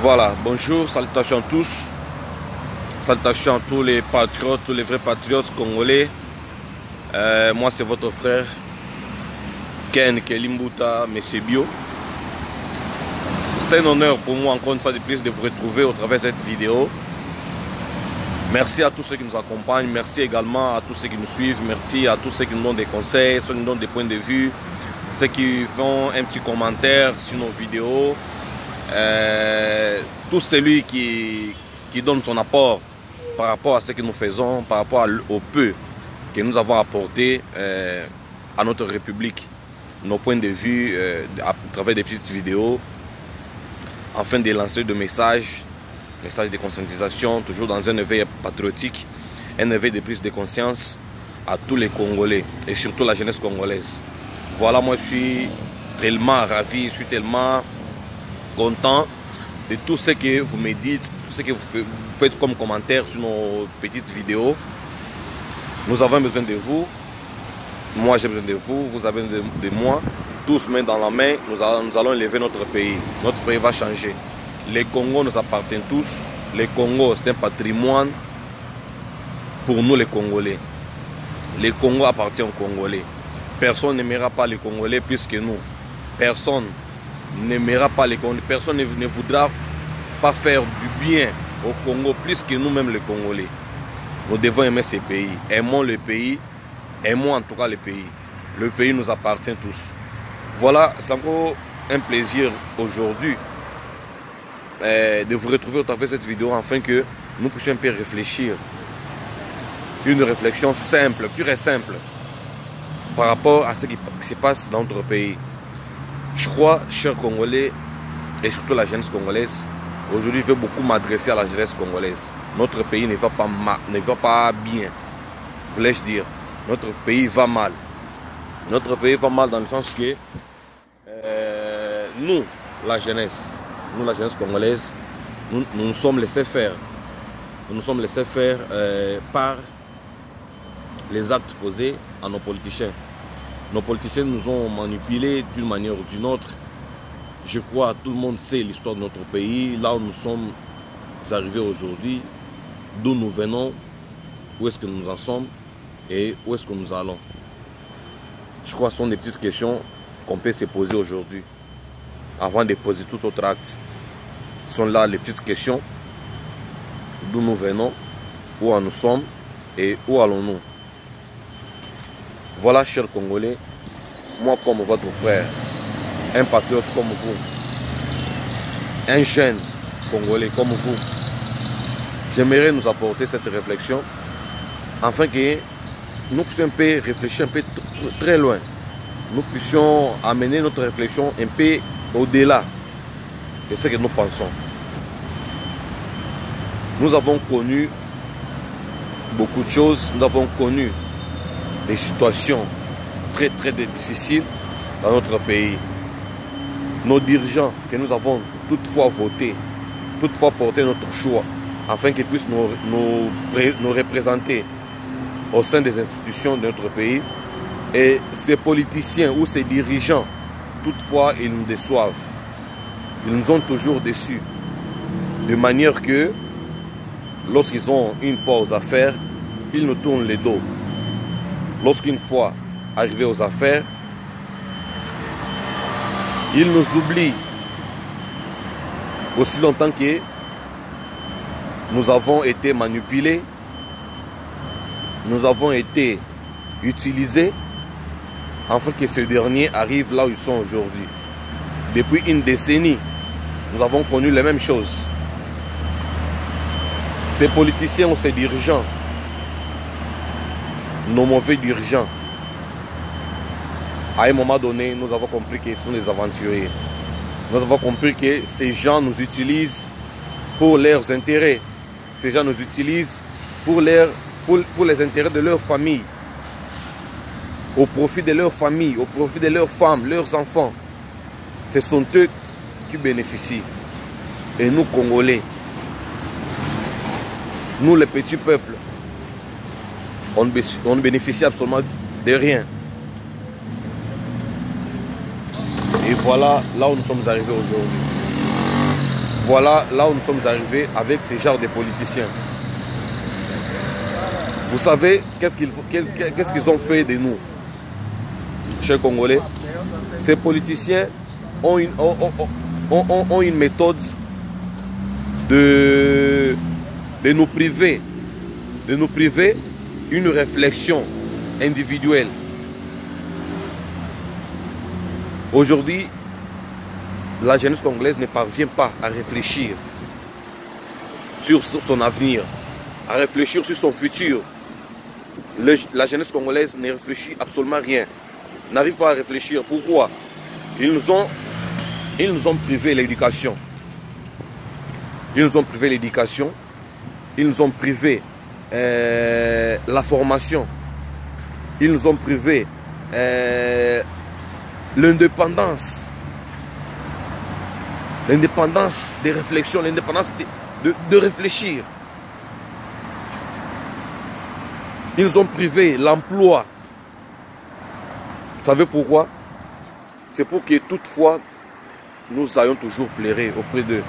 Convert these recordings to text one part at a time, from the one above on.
Voilà, bonjour, salutations à tous. Salutations à tous les patriotes, tous les vrais patriotes congolais. Moi, c'est votre frère, Ken Kelimbuta Mesebio. C'est un honneur pour moi, encore une fois de plus, de vous retrouver au travers de cette vidéo. Merci à tous ceux qui nous accompagnent. Merci également à tous ceux qui nous suivent. Merci à tous ceux qui nous donnent des conseils, ceux qui nous donnent des points de vue, ceux qui font un petit commentaire sur nos vidéos. Tout celui qui donne son apport par rapport à ce que nous faisons, par rapport au peu que nous avons apporté à notre République, nos points de vue à travers des petites vidéos, afin de lancer des messages de conscientisation, toujours dans un éveil patriotique, un éveil de prise de conscience à tous les Congolais et surtout la jeunesse congolaise. Voilà, moi je suis tellement ravi, je suis tellement content de tout ce que vous me dites, tout ce que vous faites comme commentaire sur nos petites vidéos. Nous avons besoin de vous, moi j'ai besoin de vous, vous avez besoin de moi. Tous main dans la main, nous allons élever notre pays. Notre pays va changer. Les Congos nous appartiennent tous. Les Congos, c'est un patrimoine pour nous les Congolais. Les Congos appartiennent aux Congolais. Personne n'aimera pas les Congolais plus que nous. Personne n'aimera pas les Congolais. Personne ne voudra pas faire du bien au Congo plus que nous-mêmes les Congolais. Nous devons aimer ces pays. Aimons le pays. Aimons en tout cas le pays. Le pays nous appartient tous. Voilà, c'est encore un plaisir aujourd'hui de vous retrouver au travers de cette vidéo afin que nous puissions un peu réfléchir. Une réflexion simple, pure et simple par rapport à ce qui se passe dans notre pays. Je crois, chers Congolais et surtout la jeunesse congolaise, aujourd'hui je veux beaucoup m'adresser à la jeunesse congolaise. Notre pays ne va pas bien, voulais-je dire. Notre pays va mal. Notre pays va mal dans le sens que nous, la jeunesse congolaise, nous nous sommes laissés faire. Nous nous sommes laissés faire par les actes posés à nos politiciens. Nos politiciens nous ont manipulés d'une manière ou d'une autre. Je crois que tout le monde sait l'histoire de notre pays, là où nous sommes arrivés aujourd'hui, d'où nous venons, où est-ce que nous en sommes et où est-ce que nous allons. Je crois que ce sont des petites questions qu'on peut se poser aujourd'hui avant de poser tout autre acte. Ce sont là les petites questions d'où nous venons, où nous sommes et où allons-nous. Voilà, chers Congolais, moi comme votre frère, un patriote comme vous, un jeune Congolais comme vous, j'aimerais nous apporter cette réflexion afin que nous puissions un peu réfléchir un peu très loin. Nous puissions amener notre réflexion un peu au-delà de ce que nous pensons. Nous avons connu beaucoup de choses, nous avons connu des situations très difficiles dans notre pays. Nos dirigeants que nous avons toutefois voté, toutefois porté notre choix, afin qu'ils puissent nous représenter au sein des institutions de notre pays. Et ces politiciens ou ces dirigeants, toutefois, ils nous déçoivent. Ils nous ont toujours déçus. De manière que, lorsqu'ils ont une fois aux affaires, ils nous tournent le dos. Lorsqu'une fois arrivés aux affaires, ils nous oublient. Aussi longtemps que nous avons été manipulés, nous avons été utilisés, afin que ces derniers arrivent là où ils sont aujourd'hui. Depuis une décennie, nous avons connu les mêmes choses. Ces politiciens ou ces dirigeants, nos mauvais dirigeants, à un moment donné, nous avons compris qu'ils sont des aventuriers. Nous avons compris que ces gens nous utilisent pour leurs intérêts. Ces gens nous utilisent pour les intérêts de leur famille, au profit de leur famille, au profit de leurs femmes, leurs enfants. Ce sont eux qui bénéficient. Et nous, Congolais, nous, les petits peuples, on ne bénéficie absolument de rien. Et voilà là où nous sommes arrivés aujourd'hui. voilà là où nous sommes arrivés avec ces genres de politiciens. Vous savez qu'est-ce qu'ils ont fait de nous, chers Congolais? Ces politiciens ont une méthode de nous priver une réflexion individuelle. Aujourd'hui, la jeunesse congolaise ne parvient pas à réfléchir sur son avenir, à réfléchir sur son futur. La jeunesse congolaise ne réfléchit absolument rien, n'arrive pas à réfléchir. Pourquoi? Ils nous ont privé l'éducation. Ils nous ont privé l'éducation. Ils nous ont privé la formation. Ils nous ont privé l'indépendance. L'indépendance des réflexions, l'indépendance de réfléchir. Ils nous ont privé l'emploi. Vous savez pourquoi? C'est pour que toutefois nous ayons toujours pleurer auprès d'eux.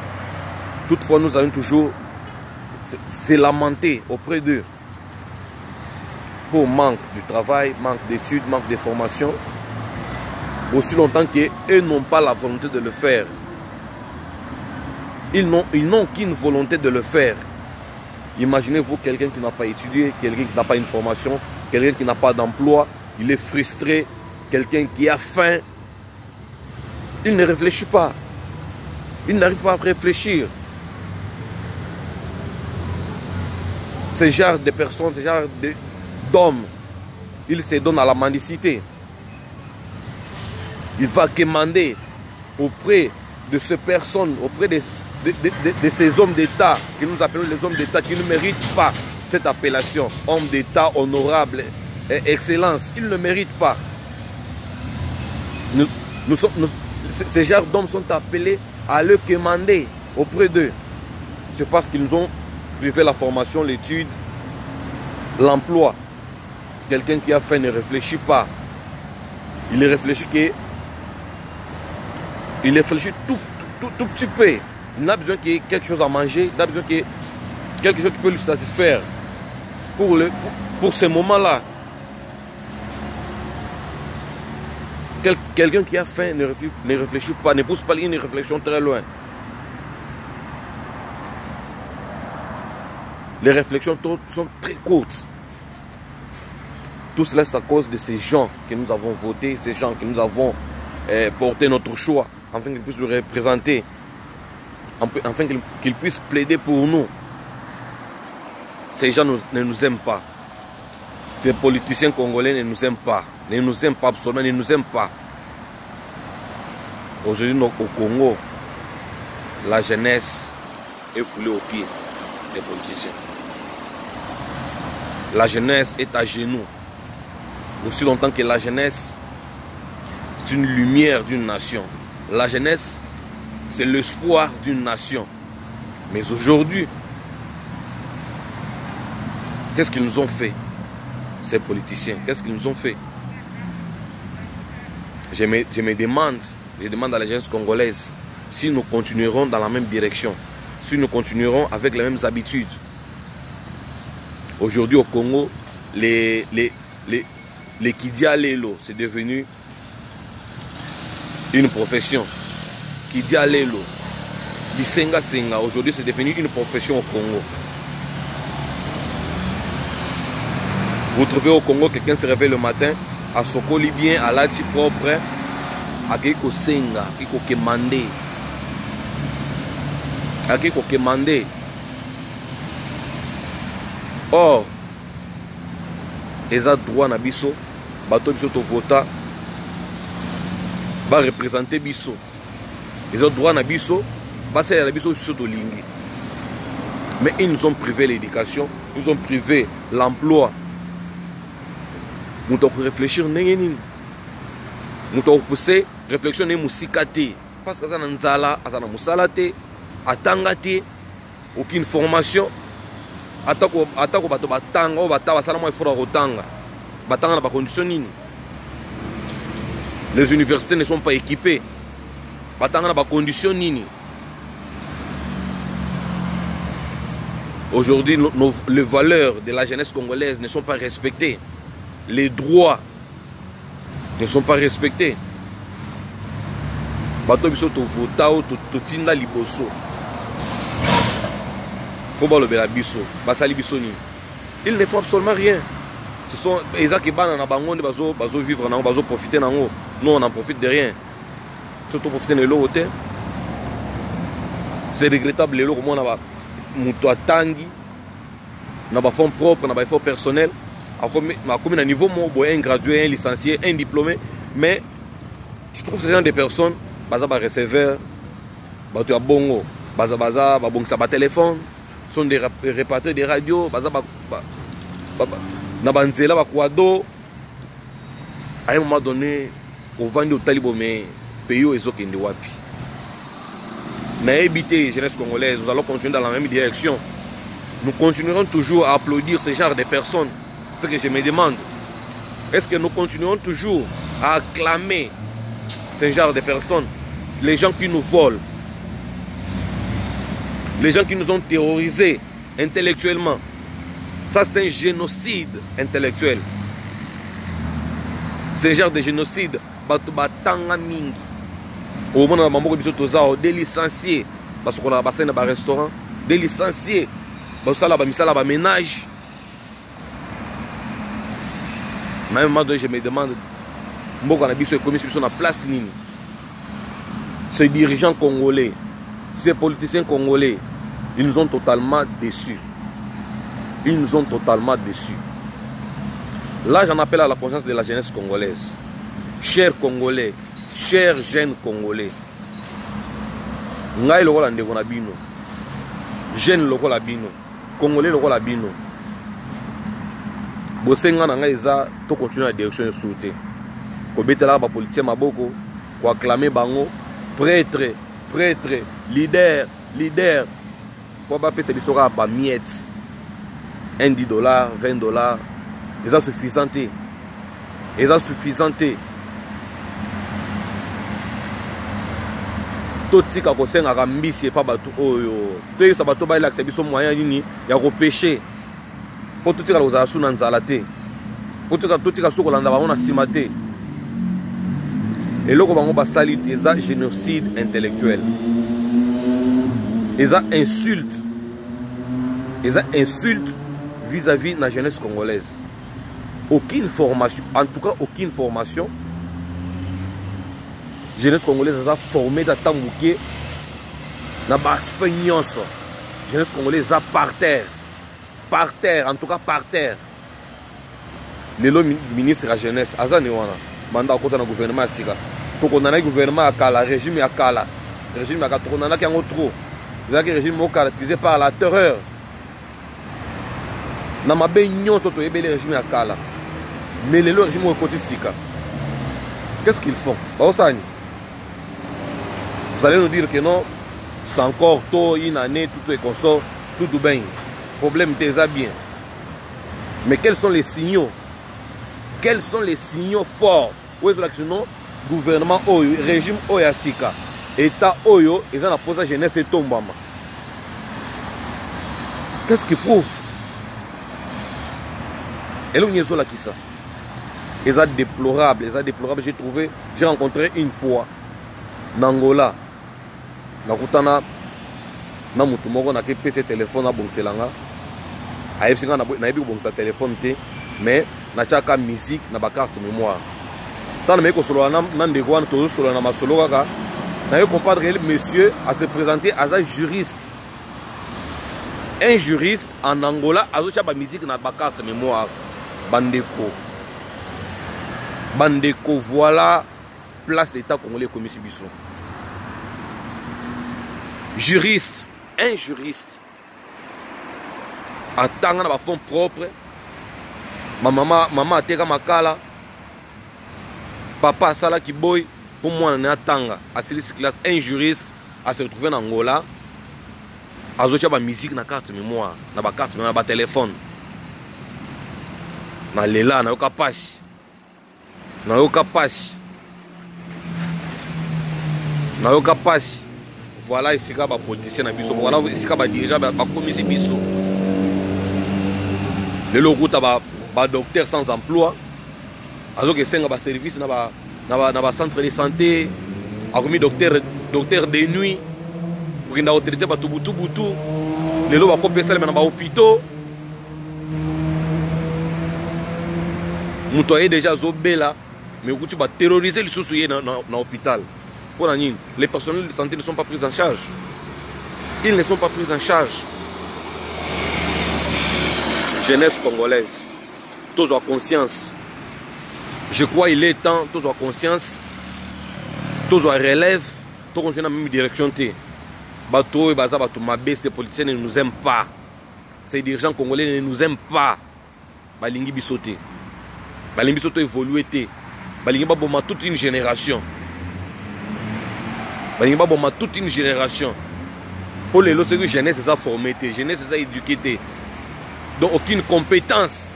Toutefois nous ayons toujours se lamenter auprès d'eux. Pour manque du travail, manque d'études, manque de formation. Aussi longtemps qu'eux n'ont pas la volonté de le faire. Ils n'ont qu'une volonté de le faire. Imaginez-vous quelqu'un qui n'a pas étudié, quelqu'un qui n'a pas une formation, quelqu'un qui n'a pas d'emploi, il est frustré, quelqu'un qui a faim. Il ne réfléchit pas. Il n'arrive pas à réfléchir. Ce genre de personnes, ce genre d'hommes, il se donne à la mendicité. Il va quémander auprès de ces personnes, auprès de ces hommes d'État, que nous appelons les hommes d'État, qui ne méritent pas cette appellation. Homme d'État honorable, excellence, ils ne méritent pas. Ces genres d'hommes sont appelés à le quémander auprès d'eux. C'est parce qu'ils nous ont privé la formation, l'étude, l'emploi. Quelqu'un qui a faim ne réfléchit pas. Il réfléchit tout petit peu. Il n'a besoin qu'il y ait quelque chose à manger, il n'a besoin qu'il y ait quelque chose qui peut lui satisfaire pour ce moment-là. Quelqu'un qui a faim ne réfléchit pas, ne pousse pas une réflexion très loin. Les réflexions sont très courtes. Tout cela, c'est à cause de ces gens que nous avons votés, ces gens que nous avons porté notre choix, afin qu'ils puissent nous représenter, afin qu'ils puissent plaider pour nous. Ces gens ne nous aiment pas. Ces politiciens congolais ne nous aiment pas. Ne nous aiment pas absolument, ne nous aiment pas. Aujourd'hui, au Congo, la jeunesse est foulée aux pieds des politiciens. La jeunesse est à genoux. Aussi longtemps que la jeunesse, c'est une lumière d'une nation. La jeunesse, c'est l'espoir d'une nation. Mais aujourd'hui, qu'est-ce qu'ils nous ont fait, ces politiciens? Qu'est-ce qu'ils nous ont fait? Je demande à la jeunesse congolaise si nous continuerons dans la même direction, si nous continuerons avec les mêmes habitudes. Aujourd'hui au Congo, les Kidia Lelo, c'est devenu une profession. Kidia Lelo, Bisenga Senga, aujourd'hui c'est devenu une profession au Congo. Vous trouvez au Congo, quelqu'un se réveille le matin, à Sokoli bien, à l'ati propre, à Keiko Senga, Keiko Kemande. À Keiko Kemande. Or, ils ont droit na biso, bato biso to vota, va représenter biso. Ils ont droit na biso, va ser na biso biso to lingi. Mais ils nous ont privé l'éducation, ils nous ont privé l'emploi. Nous devons réfléchir, nous devons pousser, réflexion n'est musikate. Parce que ça n'a nzala, ça n'a musalate, atangate, aucune formation. Atako bato batanga, bata basala mo effort rotanga. Batanga na ba condition nini. Les universités ne sont pas équipées. Batanga na ba condition nini. Aujourd'hui, les valeurs de la jeunesse congolaise ne sont pas respectées. Les droits ne sont pas respectés. Bato biso to vota o to tinda liboso. Pour le bela biso, basali biso ni. Ils ne font absolument rien. Ce sont les qui ban na bango de bazo vivre na bazo profiter na ngo. Nous on en profite de rien. Surtout profiter de l'eau. C'est regrettable les lots comme on a muto atangi na ba fonds propres, na ba effort personnel. À comme un niveau un gradué, un licencié, un diplômé, mais tu trouves ces gens de personnes, baza ba receveur, ba tu bongo, baza ba bon ça ba téléphone, sont des répartiteurs des radios, baza ba na banzela ba kwado. À un moment donné, au vendre au talibo mais pays au ezokende wapi. Na éviter jeunesse congolaise, nous allons continuer dans la même direction. Nous continuerons toujours à applaudir ce genre de personnes. Ce que je me demande, est-ce que nous continuons toujours à acclamer ce genre de personnes, les gens qui nous volent, les gens qui nous ont terrorisés intellectuellement? Ça c'est un génocide intellectuel. C'est un genre de génocide. Au moment où des licenciés, parce qu'on a passé dans un restaurant, des licenciés, parce qu'on a ménage. Même moment donné, je me demande, ces dirigeants congolais, ces politiciens congolais, ils nous ont totalement déçus. Ils nous ont totalement déçus. Là, j'en appelle à la conscience de la jeunesse congolaise. Chers Congolais, chers jeunes Congolais, ngai loko la ndeko na bino, jeune loko la bino, Congolais loko la bino. Bosenga na ngai eza to continuer la direction de sauté. Ko betela ba politicien maboko, ko acclamer bango prêtre, leader. Ko ba pesa bisoka ba miettes. $10, $20. Ils sont suffisants. Totika kosenga kambisi pa batu oyo. Toyisa bato ba ilakisa biso moyen nini ya kopêcher. Po totika loza suna nzala te. Po totika sokolanda bango na sima te. Eloko bango basali eza génocide intellectuel. Eza insulte. Vis-à-vis de la jeunesse congolaise. Aucune formation, en tout cas aucune formation. Jeunesse congolaise a formé dans Tambouké, dans Baspagnos. Jeunesse congolaise a par terre, en tout cas par terre. Le ministre de la jeunesse, Azane Wana, mandat au côté du gouvernement Sika. Pour qu'on ait un gouvernement à Kala, régime à Kala, régime à Kala, on en a qui en trop. C'est un régime caractérisé par la terreur. Na mabe nyonso to yebele régime ya kala, mais le régime au côté sika, qu'est-ce qu'ils font? Vous allez nous dire que non, c'est encore tôt, une année, tout est consort, tout bien, problème t'es bien. Mais quels sont les signaux? Quels sont les signaux forts? Où est l'action? Gouvernement oyo, régime oyo sika, état oyo, ils ont posé jeunesse et tombama. Qu'est-ce qui prouve? Et là, on là qui ça. Ils sont déplorables, j'ai rencontré une fois Nangola. Nakutana na mutu moko na PC téléphone na bongselanga. Ayebi na yebi bongsa téléphone te, mais na chaka musique na ba carte mémoire. Tant me ko solo na ndeko wana to solo na masolo kaka. Na yo comprendre que monsieur a se présenter as un juriste. Un juriste en Angola a zo ba musique na ba carte mémoire. Bandeko, voilà place État congolais comme Bisso. Juriste, un juriste. Attendant à fond propre. Maman a teka makala. Papa sala ki boy. Pour moi, on est attendant à cette classe. Un juriste à se retrouver en Angola. A zocha ba musique na carte mémoire, na ba carte mémoire, na ba téléphone. Na lela na yoka pasi. Voilà ici ka ba politicien na biso. Voilà ici ka ba dirigeant ba komisi biso. Les locaux ba docteur sans emploi. Alors que c'est un service dans ba centre de santé. A commis docteur de nuit. Pour qu'il n'a autorité ba tubutu. Les locaux ba copier ça dans ba hôpitaux. Nous avons déjà zobé là, mais tu vas terroriser les sous-souillés dans l'hôpital. Les personnels de santé ne sont pas pris en charge. Ils ne sont pas pris en charge. Jeunesse congolaise, tous ont conscience. Je crois qu'il est temps, tous ont conscience, tous ont relève, tous ont dans la même direction. Ces politiciens ne nous aiment pas. Ces dirigeants congolais ne nous aiment pas. Balingi bisoté. Balingi bisoté évolué. Balingi baboma toute une génération. Balingi baboma toute une génération. Pour les lots, c'est que jeunesse c'est ça formé, jeunesse c'est ça éduqué. Donc aucune compétence.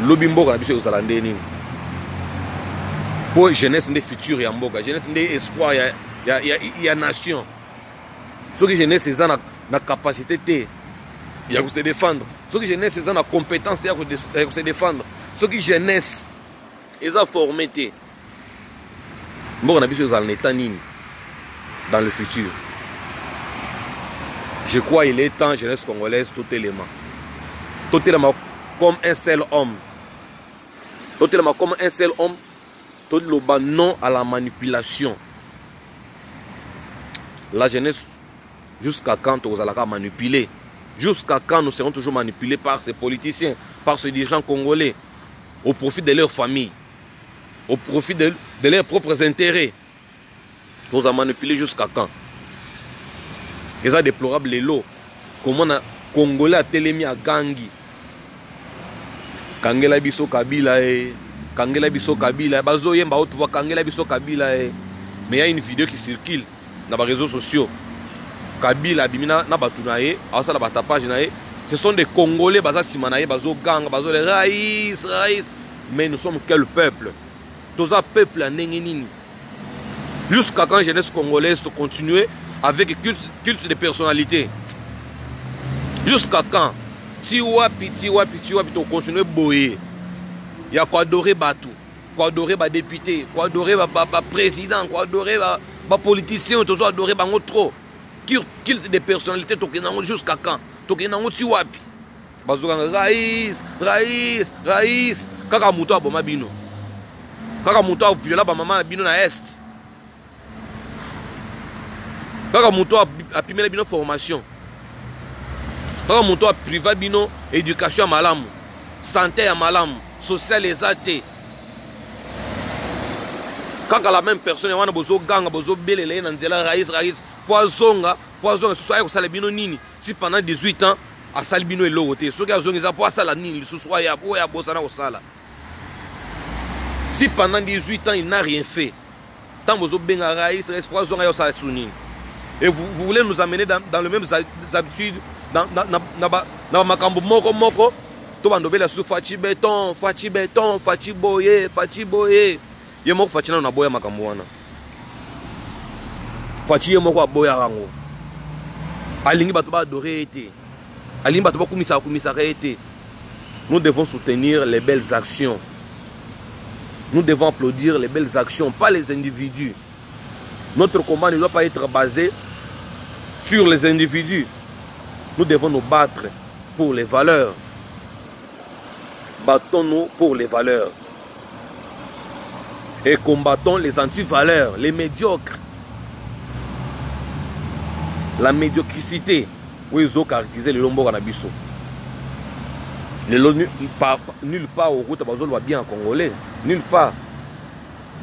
Lobimbo la biso osalandeni. Pour jeunesse des futurs et amboka, jeunesse des espoir il y a nation. Ce que jeunesse c'est ça na capacité il y a se défendre. Ce que jeunesse c'est ça na compétence il y a se défendre. Ce que jeunesse est ça formé. Mboka na biso osalandeni dans le futur. Je crois qu'il est temps, jeunesse congolaise, tout élément. Tout élément comme un seul homme. Tout élément comme un seul homme. Tout le non à la manipulation. La jeunesse, jusqu'à quand vous allez manipuler? Jusqu'à quand nous serons toujours manipulés par ces politiciens, par ces dirigeants congolais, au profit de leur famille, au profit de leurs propres intérêts? Vous allez manipuler jusqu'à quand? Et ça déplorable les lots. Comment on Congolais a télémi à Gangi. Kangela biso Kabila Kangela biso Kabila. Bazo yemba autre voix Kangela biso Kabila mais il y a une vidéo qui circule dans les réseaux sociaux. Kabila bimina na batunaye, asa la batapage nae. Ce sont des Congolais baza simanaye, bazo gang, bazo les raïs. Mais nous sommes quel peuple? Tous un peuple à nengenini. Jusqu'à quand jeunesse congolaise de continuer avec culte de personnalité? Jusqu'à quand? Tiwapi, tu continues boyer. Il y a quoi adorer Batou, quoi adorer ba député, quoi adorer ba président, quoi adorer ba politicien, tout ça adorer ba trop. Culte de personnalité, jusqu'à quand? Tokenango tiwapi. Bazokanga raïs. Kaka muto aboma bino. Kaka muto a viola ba maman bino na est. Kaka muto a pimela bino formation. Kaka muto a privé bino éducation à malamu, santé à malamu, social les athées. Kaka la même personne wana bozo ganga bozo belele na nzela raïs poisonga ce soit ko sala bino nini si pendant 18 ans a sala bino elote so ka zonga za po sala nini ce soit ya bossa na ko sala. Si pendant 18 ans il n'a rien fait, tant bozo benga raïs poisonga yo sala sunini. Et vous voulez nous amener dans les mêmes habitudes, dans makambo moko, to bandobela su fachi béton, fachi boye. Ye moko fachi na boya makambo wana. Fachi ye moko boya rango. Alingi bato ba adorer été. Alingi bato ba kumisa été. Nous devons soutenir les belles actions. Nous devons applaudir les belles actions, pas les individus. Notre combat ne doit pas être basé sur les individus. Nous devons nous battre pour les valeurs. Battons-nous pour les valeurs. Et combattons les anti-valeurs, les médiocres. La médiocrité. Où ils ont caractérisé le lombo canabiso. Nulle part au route à bien en congolais. Nulle part.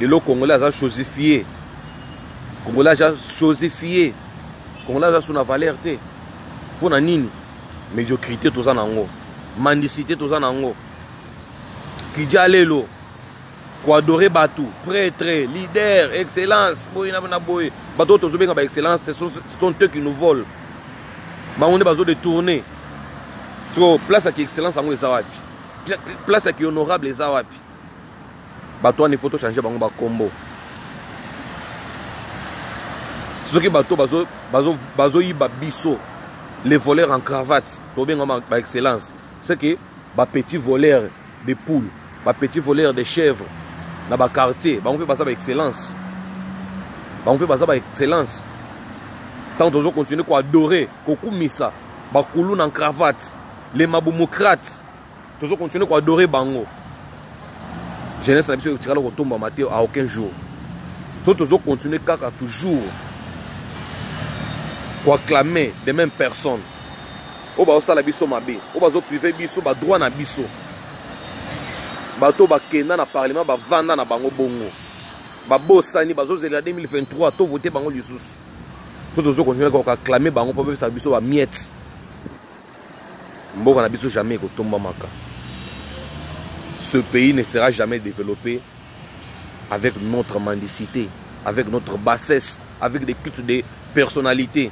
Les lots congolais ont chosifié. Congolais a chosifié. Congolais a son valeur. Pour nini médiocrité tout ça nango. Mendicité tout ça nango. Kidjalelo. Quoi adorer Batou. Prêtre, leader, excellence. Boy na boy. Batou to zobenga ba excellence, ce sont eux qui nous volent. Ma on est bazo de tourner. So place à qui excellence en ezawapi. Place à qui honorable ezawapi. Batou ne faut changer bango ba combo. Ceux qui bateau bazo yiba biso, les voleurs en cravate, to benga ba excellence. c'est que les petits voleurs de poules, les petits voleurs de chèvres, dans les quartiers, on peut passer avec excellence. On peut passer avec excellence. Tant qu'on continue à adorer, qu'on koumisa, les coulous en cravate, les maboumokrates, on continue à adorer bango. Jeunesse n'a pas tiré le tombe à aucun jour. Surtout continuer à toujours pour acclamer des mêmes personnes. On va aussi la biso mabe, on va priver biso, ba droit na biso. Bato ba kenda na parlement, ba vanda na bango bongo. Ba bosani bazo zela 2023 to voter bango lisusu. Surtout continuer à acclamer bango pour sa biso ba miette. Mboka na biso jamais ko tomba maka. Ce pays ne sera jamais développé avec notre mendicité, avec notre bassesse, avec des cultes de personnalité.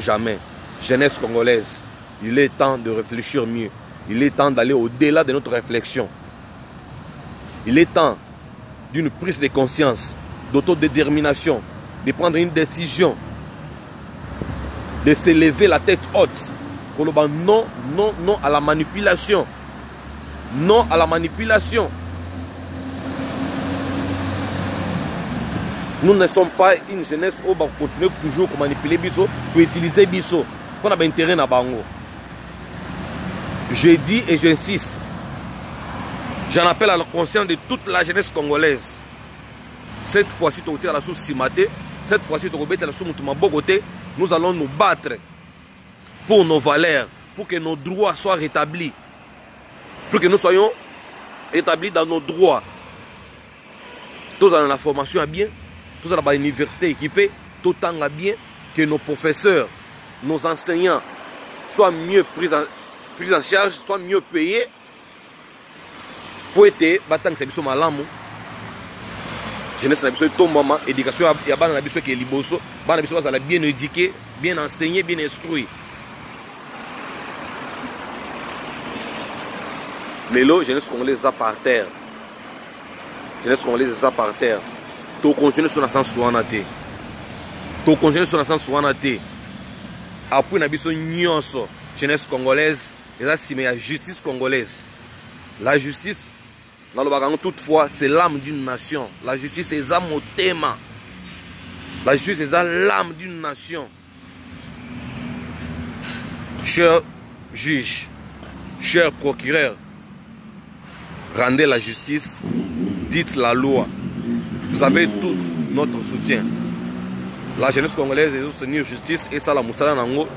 Jamais. Jeunesse congolaise, il est temps de réfléchir mieux. Il est temps d'aller au-delà de notre réflexion. Il est temps d'une prise de conscience, d'autodétermination, de prendre une décision, de se lever la tête haute. Non, non, non à la manipulation. Non à la manipulation. Nous ne sommes pas une jeunesse où on va continuer toujours à manipuler biso, pour utiliser biso, pour avoir intérêt dans bango. Je dis et j'insiste, j'en appelle à la conscience de toute la jeunesse congolaise. Cette fois-ci, tu as la sous Simaté, cette fois-ci, tu as la sous Bogoté, nous allons nous battre pour nos valeurs, pour que nos droits soient rétablis, pour que nous soyons établis dans nos droits. Tous dans la formation bien, tous dans l'université équipée, tout en bien, que nos professeurs, nos enseignants soient mieux pris en charge, soient mieux payés pour être battant que c'est malamu. Jeunesse na biso tombama, éducation ya bana na biso qui est liboso, bana biso bazala bien éduqué, bien enseigné, bien instruit. Mais là, jeunesse congolaise est par terre. Jeunesse congolaise est par terre. Tu continues sur la sens souanate. Tu continues sur la sens souanate. Après, nous avons jeunesse congolaise, et là, c'est la justice congolaise. La justice, dans le bagarre, toutefois, c'est l'âme d'une nation. La justice, c'est l'âme au thème. La justice, c'est l'âme d'une nation. Chers juges, chers procureurs, rendez la justice, dites la loi. Vous avez tout notre soutien. La jeunesse congolaise est soutenue justice et ça la moussala nango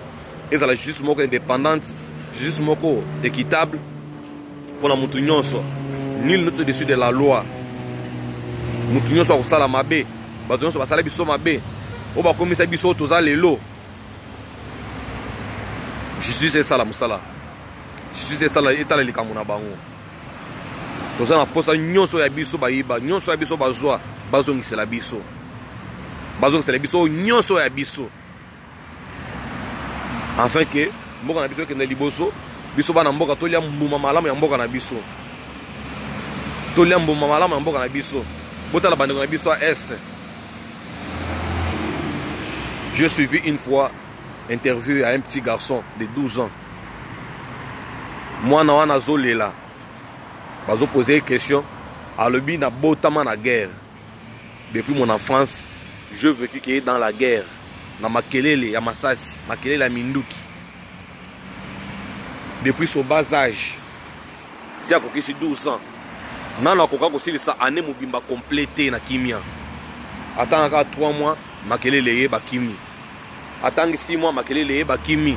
et ça la justice moko indépendante, justice moko équitable pour la moutounionso. Nul n'est au-dessus de la loi. Moutounionso au sala mabe, batonionso basala biso mabe. O ba komisa biso toza lelo. Justice et ça la moussala. Justice et ça la etala likambo na bango. Toza na posa nyonso ya biso bayiba, nyonso ya biso bazwa. Bazongisela biso. Bazongisela biso nyonso ya biso. Enfin que mboka na biso kende liboso, biso bana mboka tolia mbuma malamu ya mboka na biso. Tolia mbuma malamu ya mboka na biso. Botala bandeko na biso à est. J'ai suivi une fois interview à un petit garçon de 12 ans. Moi na wana zolela. Bazo poser une question à l'obi na botama na guerre. Depuis mon enfance, je vécu dans la guerre. Dans Makelele, ya Masasi, Makelele, ya Minduki. Depuis son bas âge, tia kokisi 12 ans. Nana koka kosili sa année mobimba complété na kimia. Attends 3 mois, Makelele ye ba kimi. Attends 6 mois, Makelele ye ba kimi.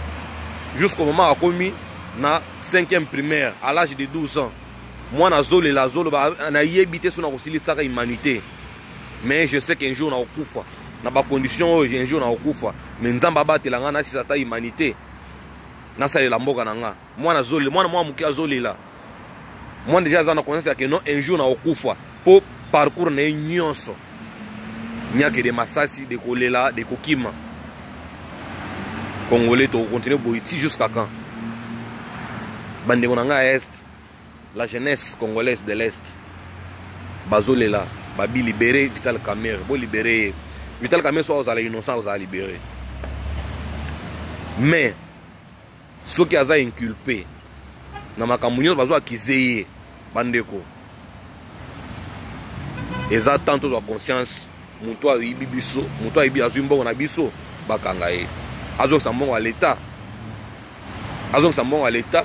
Jusqu'au moment où commis na 5e primaire à l'âge de 12 ans. Moi na zole la zolo ba na yebité sur na kosili sa humanité. Mais je sais qu'un jour na okufa. Na ba condition un jour na okufa. Mais nzamba batelanga na sata humanité. Na sale la mboka nanga. Moi na zole, moi muki azole la. Moi déjà za na connaissance que non un jour na okufa pour parcours na nyonso. Nyake de Masasi, de Kolela, de Kokima. Congolais to continuer boiti jusqu'à quand? Bande monanga est la jeunesse congolaise de l'Est. Bazolela. Babi libéré Vital Kamerhe, bon libéré Vital Kamerhe soit aux innocents, aux libérés. Mais ceux qui aza inculpé na makambo nyonso bazwa akizeye bandeko eza tant tozwa conscience moto ayibi biso moto ayibi azwi mbongo na biso bakanga ye azokisa mbongo ya leta azokisa mbongo ya leta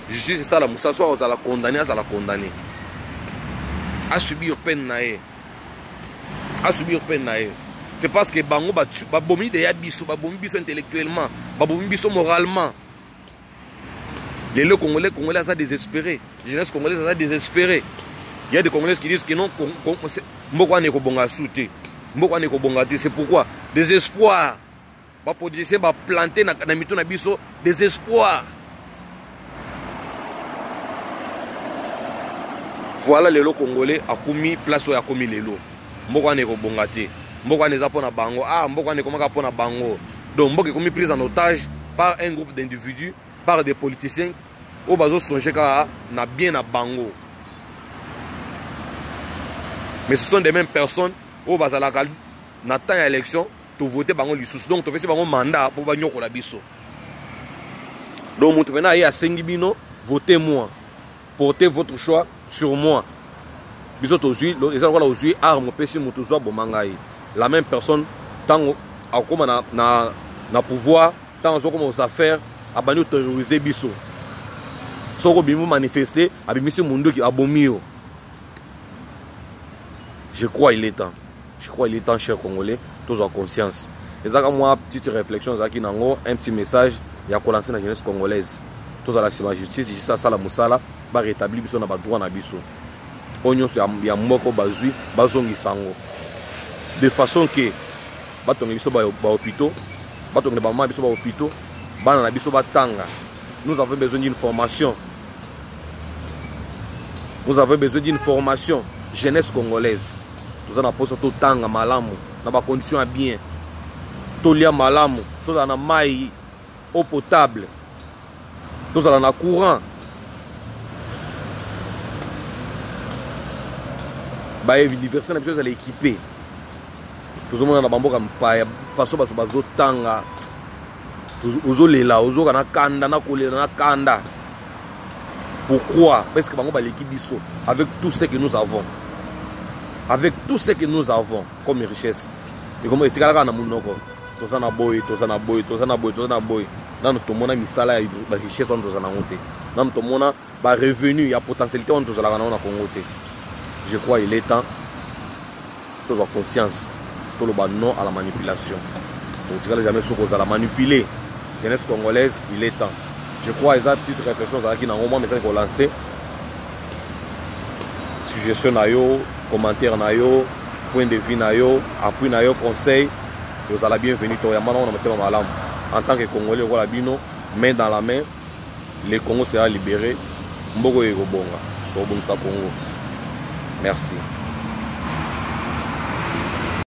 justice esala mosala so azala condamné azala condamné asubir peine na ye asubir peine na ye c'est parce que bango babomi deya biso babomi biso intellectuellement babomi biso moralement les Congolais sont désespérés. Les jeunesse congolaise sont désespérés. Il y a des Congolais qui disent que non, c'est pourquoi désespoir. Les politiciens vont planter dans le biso désespoir. Voilà les Congolais a commis place où a commis les lots. Mboko ne ko bongate. Mboko ne zapona bango. Ah, mboko ne komaka pona bango. Donc mboko est commis prise en otage par un groupe d'individus, par des politiciens au bazo songer ka na bien na bango. Mais ce sont des mêmes personnes au bazala na temps élection to voter bango lisusu. Donc to pesi bango mandat pour ba nyoko la biso. Donc mutu mena ya sengi bino, votez moi. Portez votre choix sur moi. Biso to zui, les gens là zui arme pesi mutu zo bomangai. La même personne tant akoma na pouvoir, tant zo comme aux affaires a banni terroriser biso. Soko bimu manifester abimisi mundu ki abomio. Je crois il est temps. Je crois il est temps, chers Congolais, tous en conscience. Et ça moi petite réflexion ça qui nango un petit message ya ko lancer la jeunesse congolaise. Tous à la justice, ça sala musala ba rétablir biso na ba droit na biso. Onyo ya moko bazui bazongi sango. De façon que batongi biso ba hôpitaux, batongi ba mama biso ba hôpitaux, bana na biso ba tanga. Nous avons besoin d'une formation. Nous avons besoin d'une formation jeunesse congolaise. Nous avons besoin de tanga malamu, na ba conditions bien. Tolia malamu, tous en mai eau potable. Tous en courant. Ba université na biso za l'équiper. Tous on na bamboka mpaya façon baso bazo tanga. Ozolela ozoka na kanda na kolela na kanda. Pourquoi? Parce que bango ba l'équipe biso avec tout ce que nous avons. Avec tout ce que nous avons comme richesse. Et comme etikala na munoko. Tozana boy, tozana boy, tozana boy, tozana boy. Dans notre monde misala ya ba richesse on tozana monter. Dans notre monde ba revenu, ya potentialité on tozala na Congo te. Je crois il est temps tous en conscience. Tout le non à la manipulation. Donc tu jamais sous cause à la manipuler. Jeunesse congolaise, il est temps. Je crois que les petites réflexions qui n'ont pas message pour lancer. Suggestion na yo, commentaire na yo, point de vue na yo, appui na yo, conseil. Vous allez bienvenue. En tant que Congolais, voilà bino, main dans la main, le Congo sera libéré. Mboko e Bonga, Congo. Merci.